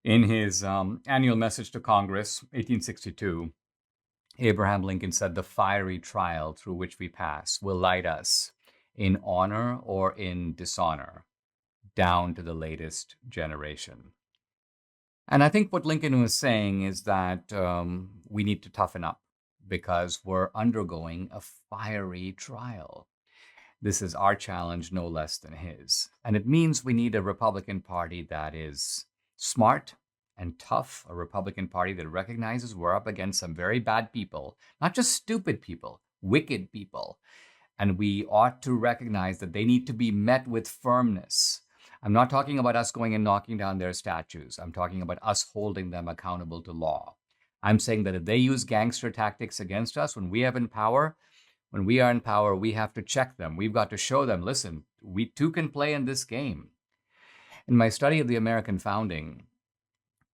In his annual message to Congress, 1862, Abraham Lincoln said, "The fiery trial through which we pass will light us in honor or in dishonor, down to the latest generation." And I think what Lincoln was saying is that we need to toughen up because we're undergoing a fiery trial. This is our challenge, no less than his. And it means we need a Republican Party that is smart and tough, a Republican Party that recognizes we're up against some very bad people, not just stupid people, wicked people. And we ought to recognize that they need to be met with firmness. I'm not talking about us going and knocking down their statues. I'm talking about us holding them accountable to law. I'm saying that if they use gangster tactics against us when we are in power, we have to check them. We've got to show them, listen, we too can play in this game. In my study of the American founding,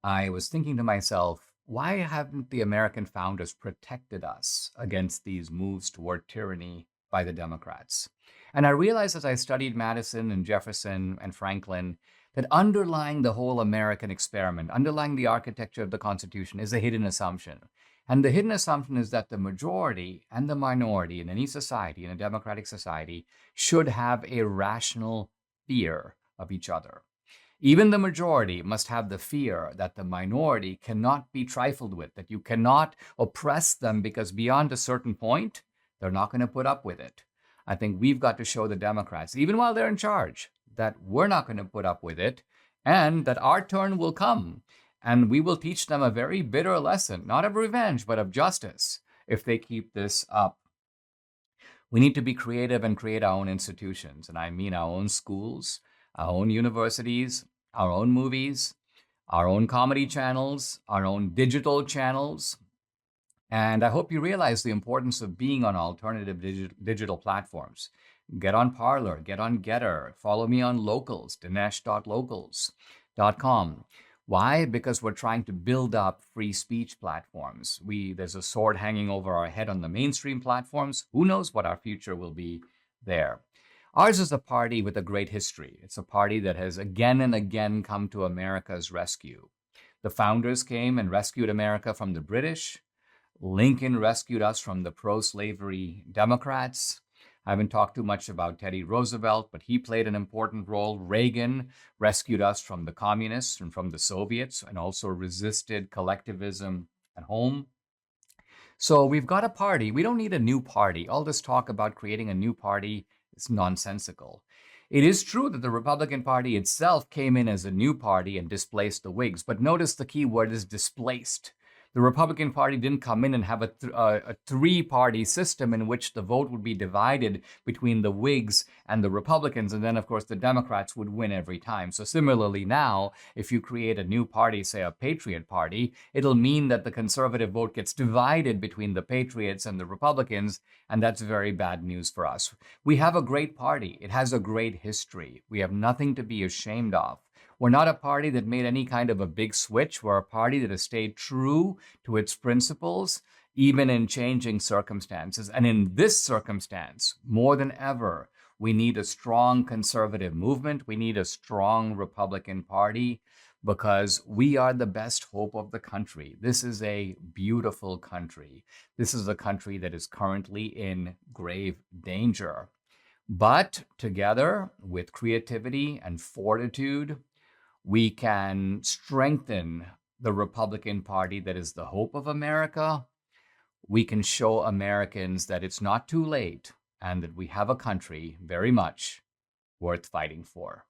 I was thinking to myself, why haven't the American founders protected us against these moves toward tyranny by the Democrats? And I realized as I studied Madison and Jefferson and Franklin that underlying the whole American experiment, underlying the architecture of the Constitution, is a hidden assumption. And the hidden assumption is that the majority and the minority in any society, in a democratic society, should have a rational fear of each other. Even the majority must have the fear that the minority cannot be trifled with, that you cannot oppress them because beyond a certain point, they're not going to put up with it. I think we've got to show the Democrats, even while they're in charge, that we're not going to put up with it and that our turn will come. And we will teach them a very bitter lesson, not of revenge, but of justice, if they keep this up. We need to be creative and create our own institutions. And I mean our own schools, our own universities, our own movies, our own comedy channels, our own digital channels. And I hope you realize the importance of being on alternative digital platforms. Get on Parler, get on Getter, follow me on Locals, dinesh.locals.com. Why? Because we're trying to build up free speech platforms. There's a sword hanging over our head on the mainstream platforms. Who knows what our future will be there? Ours is a party with a great history. It's a party that has again and again come to America's rescue. The founders came and rescued America from the British. Lincoln rescued us from the pro-slavery Democrats. I haven't talked too much about Teddy Roosevelt, but he played an important role. Reagan rescued us from the communists and from the Soviets and also resisted collectivism at home. So we've got a party. We don't need a new party. All this talk about creating a new party is nonsensical. It is true that the Republican Party itself came in as a new party and displaced the Whigs, but notice the key word is displaced. The Republican Party didn't come in and have a three-party system in which the vote would be divided between the Whigs and the Republicans, and then, of course, the Democrats would win every time. So similarly now, if you create a new party, say a Patriot Party, it'll mean that the conservative vote gets divided between the Patriots and the Republicans, and that's very bad news for us. We have a great party. It has a great history. We have nothing to be ashamed of. We're not a party that made any kind of a big switch. We're a party that has stayed true to its principles, even in changing circumstances. And in this circumstance, more than ever, we need a strong conservative movement. We need a strong Republican Party because we are the best hope of the country. This is a beautiful country. This is a country that is currently in grave danger. But together, with creativity and fortitude, we can strengthen the Republican Party that is the hope of America. We can show Americans that it's not too late and that we have a country very much worth fighting for.